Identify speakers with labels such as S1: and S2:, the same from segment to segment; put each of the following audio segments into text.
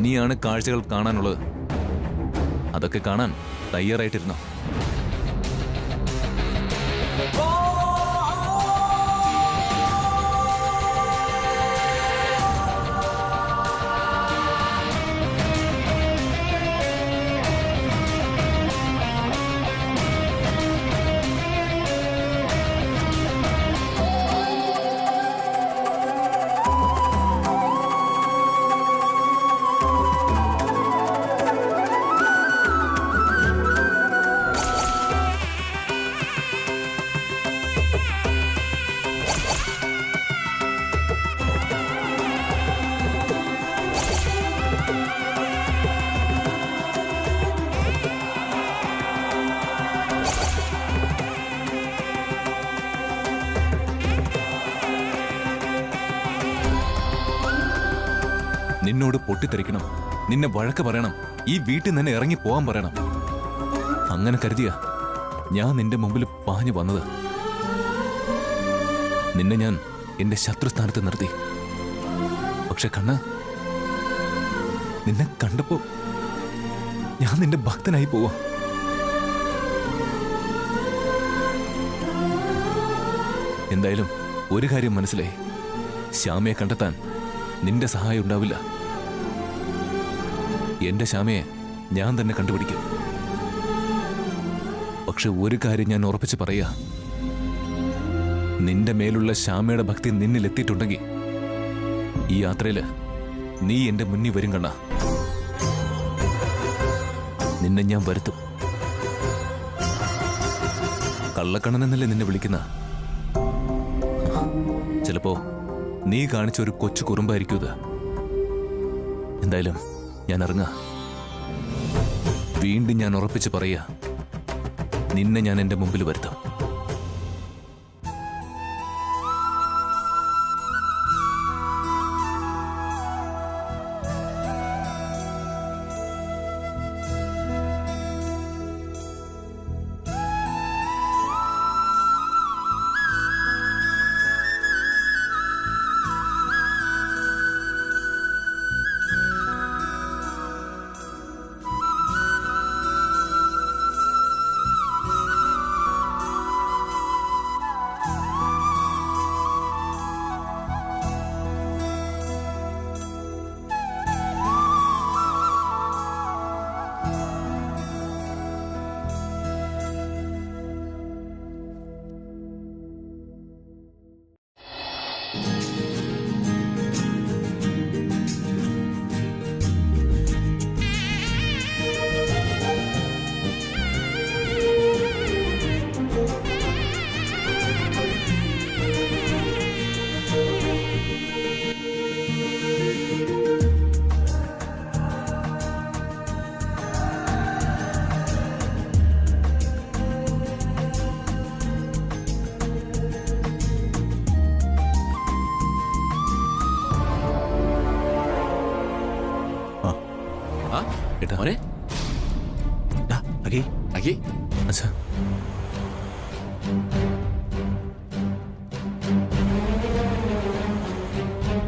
S1: ഇനിയാണ് കാഴ്ചകൾ കാണാനുള്ളത്. അതൊക്കെ കാണാൻ തയ്യാറായിട്ടിരുന്നോ? നിന്നോട് പൊട്ടിത്തെറിക്കണം, നിന്നെ വഴക്ക് പറയണം, ഈ വീട്ടിൽ നിന്ന് ഇറങ്ങി പോവാൻ പറയണം. അങ്ങനെ കരുതിയ ഞാൻ നിന്റെ മുമ്പിൽ പാഞ്ഞു വന്നത്. നിന്നെ ഞാൻ എന്റെ ശത്രുസ്ഥാനത്ത് നിർത്തി. പക്ഷെ കണ്ണ്, നിന്നെ കണ്ടപ്പോ ഞാൻ നിന്റെ ഭക്തനായി പോവാ. എന്തായാലും ഒരു കാര്യം മനസ്സിലായി, ശ്യാമയെ കണ്ടെത്താൻ നിന്റെ സഹായം ഉണ്ടാവില്ല. എന്റെ ശ്യാമയെ ഞാൻ തന്നെ കണ്ടുപിടിക്കും. പക്ഷെ ഒരു കാര്യം ഞാൻ ഉറപ്പിച്ച് പറയാ, നിന്റെ മേലുള്ള ശ്യാമയുടെ ഭക്തി നിന്നിൽ എത്തിയിട്ടുണ്ടെങ്കിൽ ഈ യാത്രയില് നീ എന്റെ മുന്നിൽ വരും കണ്ണ. നിന്നെ ഞാൻ വരുത്തും. കള്ളക്കണ്ണനെന്നല്ലേ നിന്നെ വിളിക്കുന്ന? ചിലപ്പോ നീ കാണിച്ച ഒരു കൊച്ചു കുറുമ്പായിരിക്കും ഇത്. എന്തായാലും ഞാൻ ഇറങ്ങാ. വീണ്ടും ഞാൻ ഉറപ്പിച്ച് പറയാ, നിന്നെ ഞാൻ എന്റെ മുമ്പിൽ വരുത്താം. अच्छा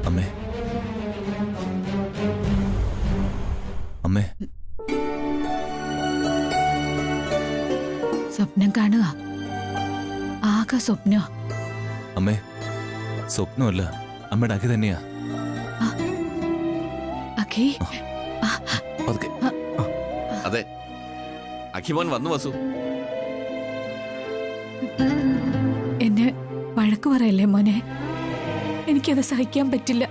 S1: अम्मे अम्मे
S2: സ്വപ്നം കാണുക. ആകെ സ്വപ്നോ?
S1: അമ്മേ, സ്വപ്നമല്ല, അമ്മയുടെ അഖി തന്നെയാ.
S2: അഖി?
S3: അതെ, അഖിമോൻ വന്നു. വസു,
S2: എന്നെ വഴക്ക് പറയല്ലേ മോനെ. എനിക്കത് സഹിക്കാൻ പറ്റില്ല.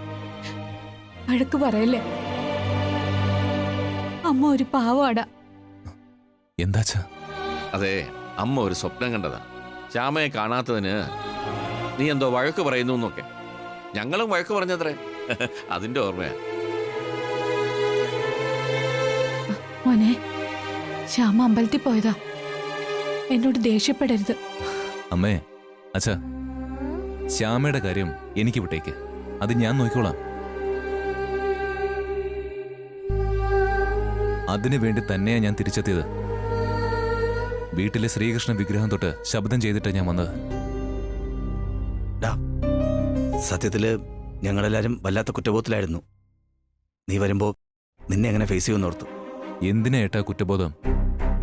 S2: വഴക്ക് പറയല്ലേ. അമ്മ ഒരു പാവാടാ.
S1: എന്താച്ചാ?
S3: അതെ, അമ്മ ഒരു സ്വപ്നം കണ്ടതാ. ശ്യാമയെ കാണാത്തതിന് നീ എന്തോ വഴക്ക് പറയുന്നു എന്നൊക്കെ. ഞങ്ങളും വഴക്ക് പറഞ്ഞത്രേ. അതിന്റെ ഓർമ്മയാ.
S2: മോനെ, ശ്യാമ അമ്പലത്തിൽ പോയതാ. എന്നോട് ദേഷ്യപ്പെടരുത്.
S1: അമ്മേ, അച്ഛാ, ശ്യാമയുടെ കാര്യം എനിക്ക് വിട്ടേക്ക്. അത് ഞാൻ നോക്കിക്കോളാം. അതിനു വേണ്ടി തന്നെയാ ഞാൻ തിരിച്ചെത്തിയത്. വീട്ടിലെ ശ്രീകൃഷ്ണ വിഗ്രഹം തൊട്ട് ശബ്ദം ചെയ്തിട്ടാ ഞാൻ വന്നത്.
S4: സത്യത്തില് ഞങ്ങളെല്ലാരും വല്ലാത്ത കുറ്റബോധത്തിലായിരുന്നു. നീ വരുമ്പോ നിന്നെ എങ്ങനെ ഫേസ് ചെയ്യുമെന്നോർത്തു.
S1: എന്തിനാ ഏട്ടാ കുറ്റബോധം?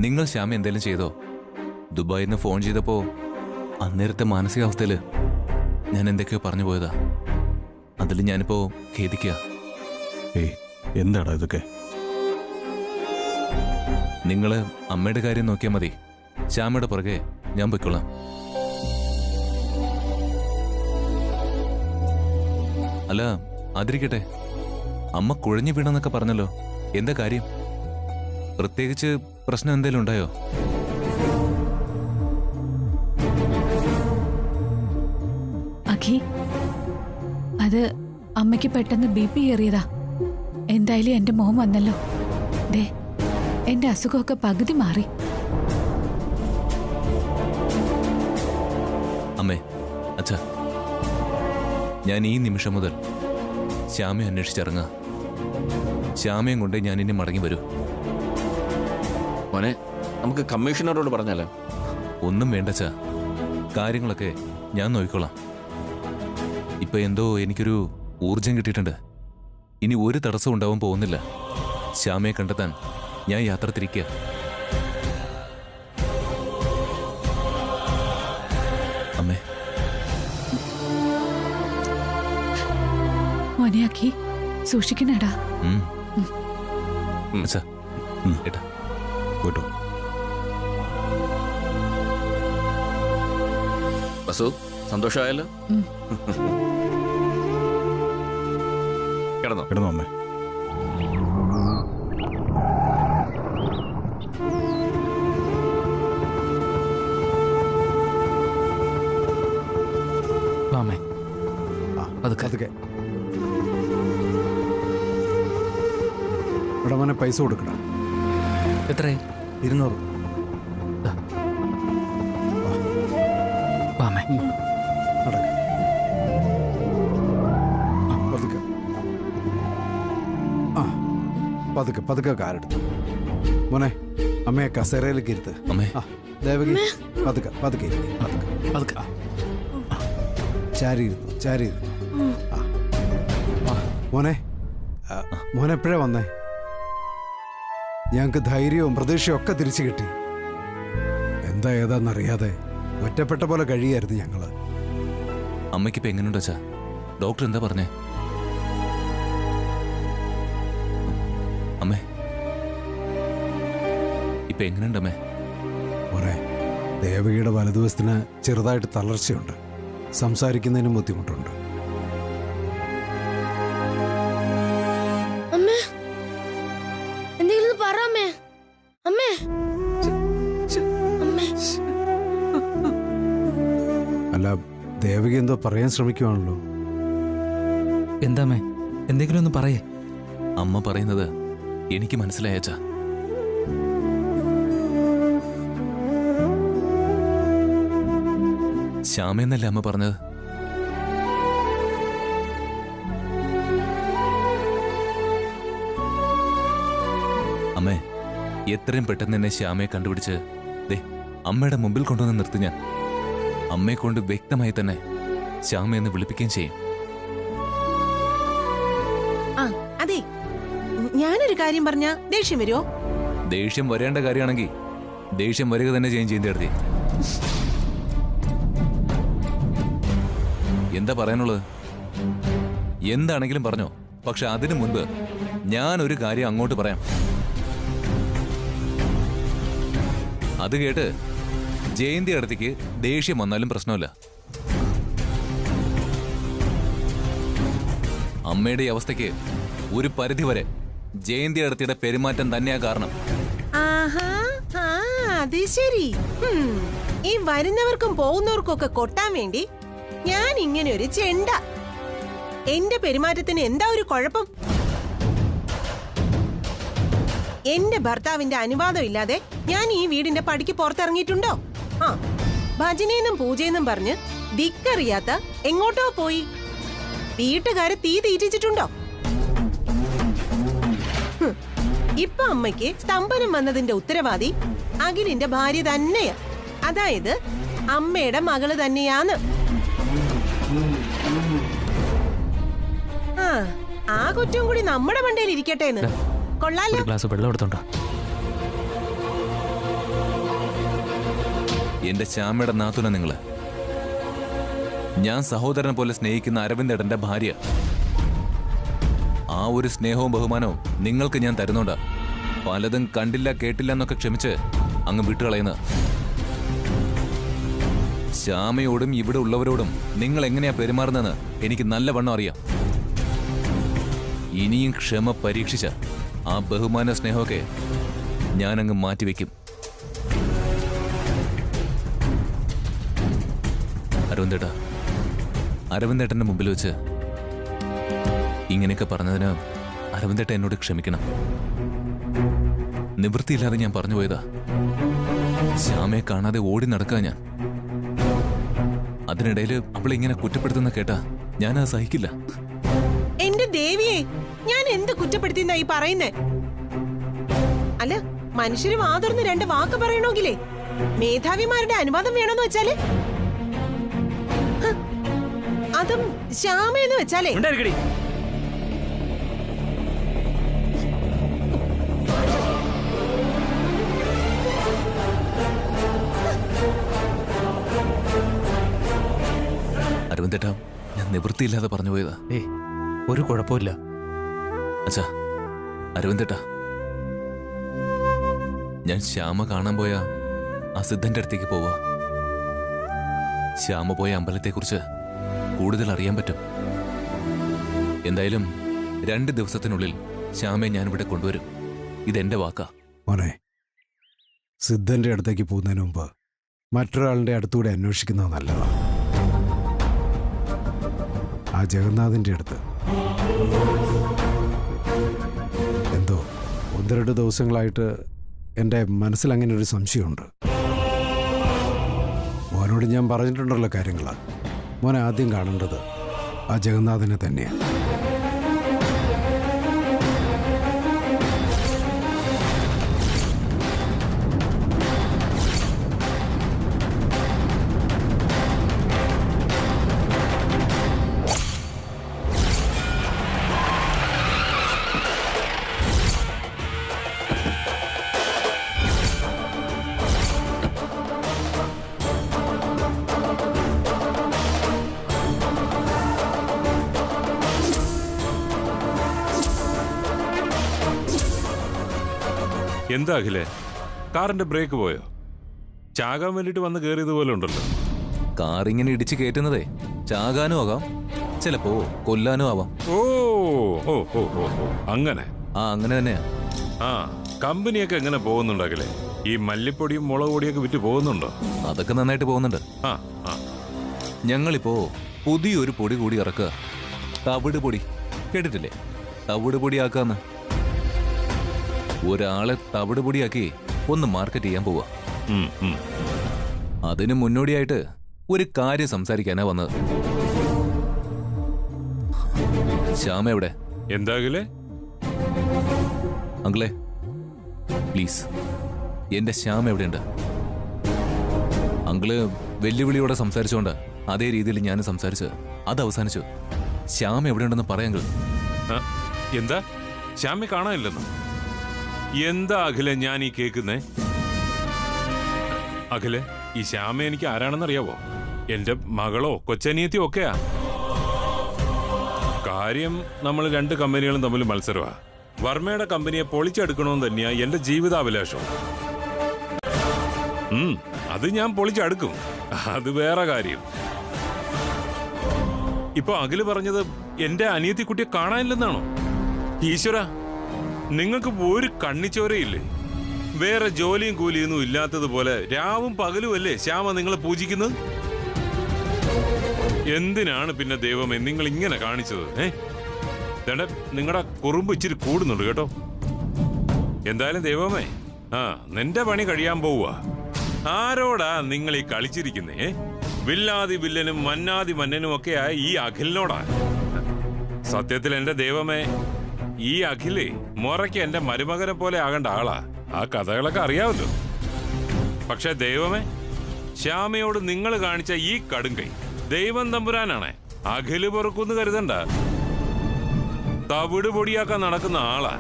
S1: നിങ്ങൾ ശ്യാമ എന്തെങ്കിലും ചെയ്തോ? ദുബായിൽ നിന്ന് ഫോൺ ചെയ്തപ്പോ അന്നേരത്തെ മാനസികാവസ്ഥയില് ഞാൻ എന്തൊക്കെയോ പറഞ്ഞു പോയതാ. അതിൽ ഞാനിപ്പോ ഖേദിക്കുക.
S5: ഏയ് എന്താടാ ഇതൊക്കെ?
S1: നിങ്ങള് അമ്മയുടെ കാര്യം നോക്കിയാൽ മതി. ശ്യാമയുടെ പുറകെ ഞാൻ പൊയ്ക്കൊള്ളാം. അല്ല അതിരിക്കട്ടെ, അമ്മ കുഴഞ്ഞു വീണെന്നൊക്കെ പറഞ്ഞല്ലോ. എന്താ കാര്യം? പ്രത്യേകിച്ച് പ്രശ്നം എന്തേലും ഉണ്ടായോ?
S2: അഖി, അത് അമ്മയ്ക്ക് പെട്ടെന്ന് BP ഏറിയതാ. എന്തായാലും എന്റെ മോൻ വന്നല്ലോ. ദേ, എന്റെ അസുഖമൊക്കെ പകുതി മാറി.
S1: അമ്മേ, അച്ഛാ, ഞാൻ ഈ നിമിഷം മുതൽ ശ്യാമയെ അന്വേഷിച്ചിറങ്ങുക. ശ്യാമയും കൊണ്ട് ഞാൻ ഇനി മടങ്ങി വരൂ.
S3: മോനെ, നമുക്ക് കമ്മീഷണറോട് പറഞ്ഞാലോ?
S1: ഒന്നും വേണ്ടച്ചാ, കാര്യങ്ങളൊക്കെ ഞാൻ നോക്കിക്കോളാം. ഇപ്പൊ എന്തോ എനിക്കൊരു ഊർജം കിട്ടിയിട്ടുണ്ട്. ഇനി ഒരു തടസ്സം ഉണ്ടാവാൻ പോകുന്നില്ല. ശ്യാമയെ കണ്ടെത്താൻ ഞാൻ യാത്ര തിരിക്കുക. അമ്മേ.
S2: മോനെ അഖി, സൂക്ഷിക്കണേടാ.
S1: അച്ഛാ, ഏട്ടാ
S5: പോയിട്ടോ.
S3: ബസു, സന്തോഷമായല്ലോ? കിടന്നോ?
S5: കിടന്നോ അമ്മേ.
S4: വാമേ,
S5: അതൊക്കെ ഇവിടെ മോനെ പൈസ കൊടുക്കടാ.
S4: എത്രയായി?
S5: 200.
S4: വാമേ,
S5: നടക്ക്. പതുക്കെ. പതുക്കെ പതുക്കെ കാരെടുത്തു. മോനെ, അമ്മയെ കസേരയിലേക്ക് ഇരുത്ത്.
S1: അമ്മേ.
S5: ദേവകി, പതുക്കെ പതുക്കെ ഇരുന്ന്. പതുക്കെ
S4: പതുക്കെ.
S5: ചാരി ഇരുന്നു, ചാരി ഇരുന്നു. മോനെ, മോനെ എപ്പോഴാ വന്നേ? ഞങ്ങൾക്ക് ധൈര്യവും പ്രതീക്ഷയും ഒക്കെ തിരിച്ചു കിട്ടി. എന്താ ഏതാന്നറിയാതെ ഒറ്റപ്പെട്ട പോലെ കഴിയായിരുന്നു ഞങ്ങള്.
S1: അമ്മയ്ക്കിപ്പോ എങ്ങനെയുണ്ട് അച്ഛാ? ഡോക്ടർ എന്താ പറഞ്ഞേ? അമ്മേ, ഇപ്പൊ എങ്ങനെയുണ്ട് അമ്മേ?
S5: മോനെ, ദേവകിയുടെ വലതുവശത്തിന് ചെറുതായിട്ട് തളർച്ചയുണ്ട്. സംസാരിക്കുന്നതിനും ബുദ്ധിമുട്ടുണ്ട്.
S6: അമ്മേ, എന്തെങ്കിലും പറ അമ്മേ. അമ്മേ, അമ്മേ.
S5: അല്ല, ദേവകി എന്തോ പറയാൻ ശ്രമിക്കുവാണല്ലോ.
S4: എന്താമേ, എന്തെങ്കിലും ഒന്ന് പറയേ.
S1: അമ്മ പറയുന്നത് എനിക്ക് മനസ്സിലായച്ചാ. ശ്യാമെന്നല്ലേ അമ്മ പറഞ്ഞത്? അമ്മേ, എത്രയും പെട്ടെന്ന് എന്നെ ശ്യാമയെ കണ്ടുപിടിച്ച് ദേ അമ്മയുടെ മുമ്പിൽ കൊണ്ടുവന്ന് നിർത്തി. ഞാൻ അമ്മയെ കൊണ്ട് വ്യക്തമായി തന്നെ ശ്യാമയെന്ന് വിളിപ്പിക്കുകയും ചെയ്യും.
S7: അതെ, ഞാനൊരു കാര്യം പറഞ്ഞ ദേഷ്യം വരുമോ?
S1: ദേഷ്യം വരേണ്ട കാര്യമാണെങ്കിൽ ദേഷ്യം വരിക തന്നെ ചെയ്യും. ചെയ്യേണ്ടി എന്താ പറയാനുള്ളത്? എന്താണെങ്കിലും പറഞ്ഞോ. പക്ഷെ അതിനു മുൻപ് ഞാൻ ഒരു കാര്യം അങ്ങോട്ട് പറയാം. അത് കേട്ട് ജയന്തി അടുത്തേക്ക് ദേഷ്യം വന്നാലും പ്രശ്നമില്ല. അമ്മയുടെ അവസ്ഥയ്ക്ക് ഒരു പരിധി വരെ ജയന്തി അടുത്തിയുടെ പെരുമാറ്റം തന്നെയാ കാരണം.
S7: ആഹാ, അത് ശരി. ഈ വരുന്നവർക്കും പോകുന്നവർക്കും ഒക്കെ കൊട്ടാൻ വേണ്ടി ഞാൻ ഇങ്ങനെ ഒരു ചെണ്ട. എന്റെ പെരുമാറ്റത്തിന് എന്താ ഒരു കുഴപ്പം? എന്റെ ഭർത്താവിന്റെ അനുവാദം ഇല്ലാതെ ഞാൻ ഈ വീടിന്റെ പടിക്ക് പുറത്തിറങ്ങിയിട്ടുണ്ടോ? ഭജനയെന്നും പൂജയെന്നും പറഞ്ഞ് ദിക്കറിയാത്ത എങ്ങോട്ടോ പോയി വീട്ടുകാരെ തീ തീറ്റിച്ചിട്ടുണ്ടോ? ഇപ്പൊ അമ്മയ്ക്ക് സ്തംഭനം വന്നതിന്റെ ഉത്തരവാദി അഖിലിന്റെ ഭാര്യ തന്നെയാ. അതായത് അമ്മയുടെ മകള് തന്നെയാന്ന്. ആ കുറ്റം കൂടി നമ്മുടെ മണ്ടയിൽ ഇരിക്കട്ടെ എന്ന് കൊള്ളാലോ.
S4: ഒരു ഗ്ലാസ് വെള്ളം എടുത്തോണ്ടോ?
S1: എന്റെ ശ്യാമയുടെ നാത്തുന നിങ്ങള്. ഞാൻ സഹോദരനെ പോലെ സ്നേഹിക്കുന്ന അരവിന്ദേട്ടന്റെ ഭാര്യ. ആ ഒരു സ്നേഹവും ബഹുമാനവും നിങ്ങൾക്ക് ഞാൻ തരുന്നുണ്ടാ. പലതും കണ്ടില്ല കേട്ടില്ല എന്നൊക്കെ ക്ഷമിച്ച് അങ്ങ് വിട്ടുകളയുന്ന. ശ്യാമയോടും ഇവിടെ ഉള്ളവരോടും നിങ്ങൾ എങ്ങനെയാ പെരുമാറുന്നതെന്ന് എനിക്ക് നല്ലവണ്ണം അറിയാം. ഇനിയും ക്ഷമ പരീക്ഷിച്ച ആ ബഹുമാന സ്നേഹമൊക്കെ ഞാനങ്ങ് മാറ്റിവെക്കും. അരവിന്ദേട്ടന്റെ മുമ്പിൽ വെച്ച് ഇങ്ങനെയൊക്കെ പറഞ്ഞതിന് അരവിന്ദേട്ടൻ എന്നോട് ക്ഷമിക്കണം. നിവൃത്തിയില്ലാതെ ഞാൻ പറഞ്ഞു പോയതാ. ശ്യാമയെ കാണാതെ ഓടി നടക്കാ ഞാൻ. അതിനിടയിൽ അവളെ ഇങ്ങനെ കുറ്റപ്പെടുത്തുന്ന കേട്ടാ ഞാനത് സഹിക്കില്ല.
S7: എന്റെ ദേവിയെ, ഞാൻ എന്ത് കുറ്റപ്പെടുത്തിന്നാ ഈ പറയുന്നേ? അല്ല, മനുഷ്യര് വാതുറന്ന് 2 വാക്ക് പറയണമെങ്കിലേ മേധാവിമാരുടെ അനുവാദം വേണമെന്ന് വെച്ചാല്, അതും ശ്യാമയെന്ന് വെച്ചാലേ.
S1: അരവിന്ദേട്ടാ, ഞാൻ നിവൃത്തിയില്ലാതെ പറഞ്ഞു പോയതാ.
S4: ഒരു കുഴപ്പമില്ല.
S1: അച്ഛാ, അരവിന്ദേട്ടാ, ഞാൻ ശ്യാമ കാണാൻ പോയ ആ സിദ്ധന്റെ അടുത്തേക്ക് പോവാ. ശ്യാമ പോയ അമ്പലത്തെക്കുറിച്ച് കൂടുതൽ അറിയാൻ പറ്റും. എന്തായാലും 2 ദിവസത്തിനുള്ളിൽ ശ്യാമയെ ഞാനിവിടെ കൊണ്ടുവരും. ഇതെന്റെ വാക്കാ.
S5: മോനെ, സിദ്ധന്റെ അടുത്തേക്ക് പോകുന്നതിന് മുമ്പ് മറ്റൊരാളുടെ അടുത്തൂടെ അന്വേഷിക്കുന്നത് നല്ലതാ. ആ ജഗന്നാഥിന്റെ അടുത്ത് എന്തോ 1-2 ദിവസങ്ങളായിട്ട് എൻ്റെ മനസ്സിൽ അങ്ങനെ ഒരു സംശയമുണ്ട്. മോനോട് ഞാൻ പറഞ്ഞിട്ടുണ്ടല്ലോ കാര്യങ്ങളാ. മോനെ ആദ്യം കാണേണ്ടത് ആ ജഗന്നാഥനെ തന്നെയാണ്.
S8: എന്താ അഖിലേ, കാറിന്റെ ബ്രേക്ക് പോയോ? ചാകാൻ വേണ്ടിട്ട് വന്ന് കയറിയതുപോലെ ഉണ്ടല്ലോ.
S1: കാർ ഇങ്ങനെ ഇടിച്ച് കയറ്റുന്നതേ ചാകാനും ആകാം, ചിലപ്പോ കൊല്ലാനും ആവാം.
S8: ഓ ഓ ഓ ഓ അങ്ങനെ.
S1: അങ്ങനെ തന്നെയാ.
S8: ആ, കമ്പനിയൊക്കെ എങ്ങനെ പോകുന്നുണ്ട് അഖിലേ? ഈ മല്ലിപ്പൊടിയും മുളക് പൊടിയൊക്കെ വിറ്റ് പോകുന്നുണ്ടോ?
S1: അതൊക്കെ നന്നായിട്ട് പോകുന്നുണ്ട്.
S8: ആ ആ,
S1: ഞങ്ങളിപ്പോ പുതിയൊരു പൊടി കൂടി ഇറക്കുക. തവിട് പൊടി കേട്ടിട്ടില്ലേ? തവിട് പൊടിയാക്കാന്ന്. ഒരാളെ തവിട് പൊടിയാക്കി ഒന്ന് മാർക്കറ്റ് ചെയ്യാൻ പോവാ. അതിന് മുന്നോടിയായിട്ട് ഒരു കാര്യം സംസാരിക്കാനാ വന്നത്. ശ്യാമ എവിടെ?
S8: എന്താ അഖിലേ?
S1: അങ്കിളെ, പ്ലീസ്, എന്റെ ശ്യാമ എവിടെയുണ്ട്? അങ്കിള് വെല്ലുവിളിയോടെ സംസാരിച്ചുകൊണ്ട് അതേ രീതിയിൽ ഞാൻ സംസാരിച്ച് അത് അവസാനിച്ചു. ശ്യാമ എവിടെയുണ്ടെന്ന് പറയാങ്കിൾ.
S8: എന്താ ശ്യാമ കാണാനില്ലെന്നോ? എന്താ അഖിലെ ഞാൻ ഈ കേൾക്കുന്നേ? അഖിലെ, ഈ ശ്യാമ എനിക്ക് ആരാണെന്നറിയാവോ? എന്റെ മകളോ കൊച്ചനിയത്തിയോ ഒക്കെയാ. കാര്യം നമ്മൾ 2 കമ്പനികളും തമ്മിൽ മത്സരമാ. വർമ്മയുടെ കമ്പനിയെ പൊളിച്ചെടുക്കണമെന്ന് തന്നെയാ എന്റെ ജീവിതാഭിലാഷം. അത് ഞാൻ പൊളിച്ചെടുക്കും, അത് വേറെ കാര്യം. ഇപ്പൊ അഖില് പറഞ്ഞത് എന്റെ അനിയത്തിക്കുട്ടിയെ കാണാനില്ലെന്നാണോ? ഈശ്വര, നിങ്ങൾക്ക് ഒരു കണ്ണിച്ചോരയില്ലേ? വേറെ ജോലിയും കൂലിയൊന്നും ഇല്ലാത്തതുപോലെ രാവും പകലും അല്ലേ ശ്യാമ നിങ്ങളെ പൂജിക്കുന്നത്? എന്തിനാണ് പിന്നെ ദൈവമേ നിങ്ങൾ ഇങ്ങനെ കാണിച്ചത്? നിങ്ങളുടെ കുറുമ്പ് ഇച്ചിരി കൂടുന്നുണ്ട് കേട്ടോ. എന്തായാലും ദൈവമേ, നിന്റെ പണി കഴിയാൻ പോവുക. ആരോടാ നിങ്ങൾ ഈ കളിച്ചിരിക്കുന്നേ? വില്ലാതി വില്ലനും മന്നാതി മന്നനും ഒക്കെയായ ഈ അഖിലിനോടാ. സത്യത്തിൽ എന്റെ ദൈവമേ, ഈ അഖിലേ മുറയ്ക്ക് എന്റെ മരുമകനെ പോലെ ആകേണ്ട ആളാ. ആ കഥകളൊക്കെ അറിയാമല്ലോ. പക്ഷെ ദൈവമേ, ശ്യാമയോട് നിങ്ങൾ കാണിച്ച ഈ കടുങ്കൈ ദൈവം തമ്പുരാനാണ്. അഖില് പൊറുക്കുന്ന് കരുതണ്ട. തവിട് പൊടിയാക്കാൻ നടക്കുന്ന ആളാ.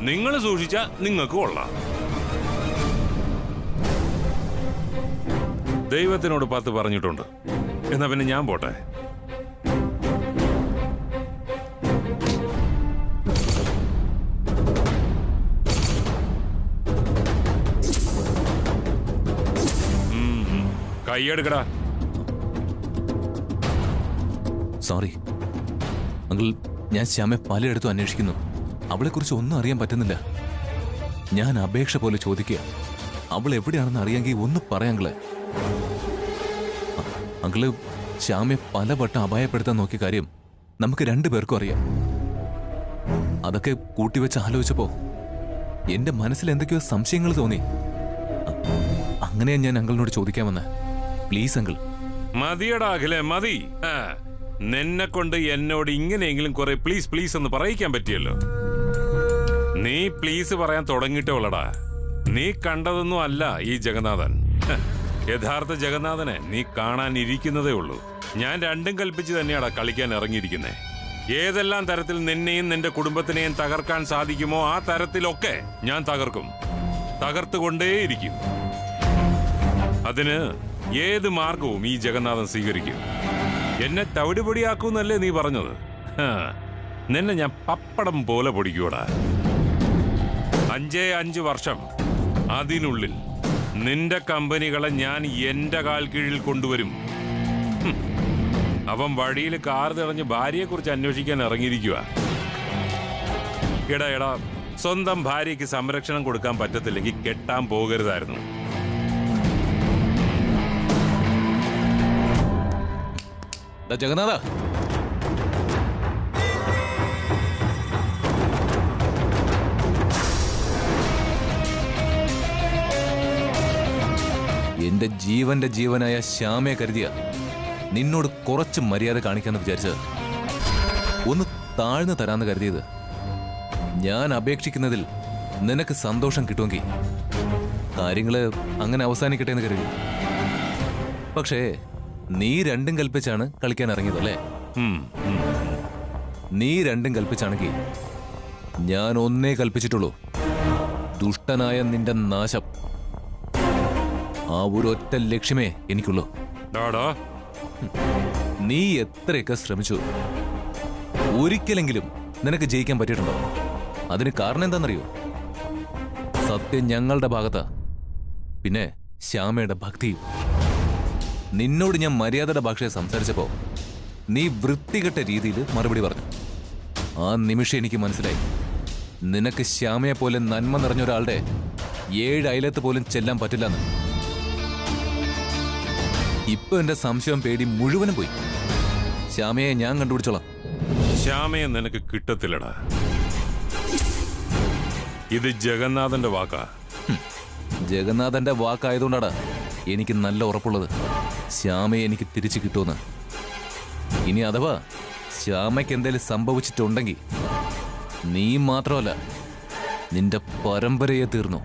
S8: നിങ്ങൾ സൂക്ഷിച്ച നിങ്ങൾക്ക് കൊള്ളാം. ദൈവത്തിനോട് 10 പറഞ്ഞിട്ടുണ്ട്. എന്നാ പിന്നെ ഞാൻ പോട്ടെ. കൈയെടുക്കടാ.
S1: സോറി അങ്കിൾ, ഞാൻ ശ്യാമെ പലയിടത്തും അന്വേഷിക്കുന്നു. അവളെക്കുറിച്ച് ഒന്നും അറിയാൻ പറ്റുന്നില്ല. ഞാൻ അപേക്ഷ പോലെ ചോദിക്കുക, അവൾ എവിടെയാണെന്ന് അറിയാമെങ്കിൽ ഒന്ന് പറയാങ്കളെ. അങ്കിള്, ശ്യാമെ പലവട്ടം അപായപ്പെടുത്താൻ നോക്കിയ കാര്യം നമുക്ക് 2 പേർക്കും അറിയാം. അതൊക്കെ കൂട്ടിവെച്ച് ആലോചിച്ചപ്പോ എന്റെ മനസ്സിൽ എന്തൊക്കെയോ സംശയങ്ങൾ തോന്നി. അങ്ങനെയാ ഞാൻ അങ്കിളിനോട് ചോദിക്കാൻ വന്നേ. Please uncle.
S8: മതിയടാ അഖിലേ, മതി. നിന്നെ കൊണ്ട് എന്നോട് ഇങ്ങനെയെങ്കിലും കുറെ പ്ലീസ് പ്ലീസ് എന്ന് പറയിക്കാൻ പറ്റിയല്ലോ. നീ പ്ലീസ് പറയാൻ തുടങ്ങിയിട്ടേ ഉള്ളടാ. നീ കണ്ടതൊന്നും അല്ല ഈ ജഗന്നാഥൻ. യഥാർത്ഥ ജഗന്നാഥനെ നീ കാണാനിരിക്കുന്നതേ ഉള്ളൂ. ഞാൻ രണ്ടും കൽപ്പിച്ച് തന്നെയാടാ കളിക്കാൻ ഇറങ്ങിയിരിക്കുന്നേ. ഏതെല്ലാം തരത്തിൽ നിന്നെയും നിന്റെ കുടുംബത്തിനെയും തകർക്കാൻ സാധിക്കുമോ ആ തരത്തിലൊക്കെ ഞാൻ തകർക്കും, തകർത്തുകൊണ്ടേയിരിക്കും. അതിന് ഏത് മാർഗവും ഈ ജഗന്നാഥൻ സ്വീകരിക്കും. എന്നെ തവിടുപൊടിയാക്കൂന്നല്ലേ നീ പറഞ്ഞത്? നിന്നെ ഞാൻ പപ്പടം പോലെ പൊടിക്കൂടാ. 5 വർഷം അതിനുള്ളിൽ നിന്റെ കമ്പനികളെ ഞാൻ എന്റെ കാൽ കീഴിൽ കൊണ്ടുവരും. അവൻ വഴിയിൽ കാർ തെളിഞ്ഞ് ഭാര്യയെക്കുറിച്ച് അന്വേഷിക്കാൻ ഇറങ്ങിയിരിക്കുക. എടാ, സ്വന്തം ഭാര്യയ്ക്ക് സംരക്ഷണം കൊടുക്കാൻ പറ്റത്തില്ലെങ്കിൽ കെട്ടാൻ പോകരുതായിരുന്നു.
S1: ജഗന്നാഥ, എന്റെ ജീവന്റെ ജീവനായ ശ്യാമയെ കരുതിയ നിന്നോട് കുറച്ച് മര്യാദ കാണിക്കാന്ന് വിചാരിച്ചത്. ഒന്ന് താഴ്ന്നു തരാന്ന് കരുതിയത്. ഞാൻ അപേക്ഷിക്കുന്നതിൽ നിനക്ക് സന്തോഷം കിട്ടുമെങ്കിൽ കാര്യങ്ങള് അങ്ങനെ അവസാനിക്കട്ടെ എന്ന് കരുതി. പക്ഷേ നീ 2 കൽപ്പിച്ചാണ് കളിക്കാൻ ഇറങ്ങിയതല്ലേ? നീ 2 കൽപ്പിച്ചാണെങ്കിൽ ഞാൻ 1 കൽപ്പിച്ചിട്ടുള്ളൂ. ദുഷ്ടനായ നിന്റെ നാശം. ആ ഒരു ഒറ്റ ലക്ഷ്യമേ എനിക്കുള്ളൂ. നീ എത്രയൊക്കെ ശ്രമിച്ചു, ഒരിക്കലെങ്കിലും നിനക്ക് ജയിക്കാൻ പറ്റിയിട്ടുണ്ടോ? അതിന് കാരണം എന്താണെന്നറിയോ? സത്യം ഞങ്ങളുടെ ഭാഗത്താ, പിന്നെ ശ്യാമയുടെ ഭക്തിയും. നിന്നോട് ഞാൻ മര്യാദയുടെ ഭാഷയെ സംസാരിച്ചപ്പോ നീ വൃത്തികെട്ട രീതിയിൽ മറുപടി പറഞ്ഞു. ആ നിമിഷം എനിക്ക് മനസ്സിലായി, നിനക്ക് ശ്യാമയെ പോലെ നന്മ നിറഞ്ഞ ഒരാളുടെ 7 അയലത്ത് പോലും ചെല്ലാൻ പറ്റില്ലെന്ന്. ഇപ്പൊ എന്റെ സംശയം പേടി മുഴുവനും പോയി. ശ്യാമയെ ഞാൻ കണ്ടുപിടിച്ചോളാം.
S8: ശ്യാമയെ നിനക്ക് കിട്ടത്തില്ലടാ. ഇത് ജഗന്നാഥന്റെ വാക്കാ.
S1: ജഗന്നാഥന്റെ വാക്കായതുകൊണ്ടാടാ എനിക്ക് നല്ല ഉറപ്പുള്ളത് ശ്യാമയെ എനിക്ക് തിരിച്ചു കിട്ടുമെന്ന്. ഇനി അഥവാ ശ്യാമയ്ക്ക് എന്തെങ്കിലും സംഭവിച്ചിട്ടുണ്ടെങ്കിൽ നീ മാത്രമല്ല, നിന്റെ പരമ്പരയെ തീർന്നു.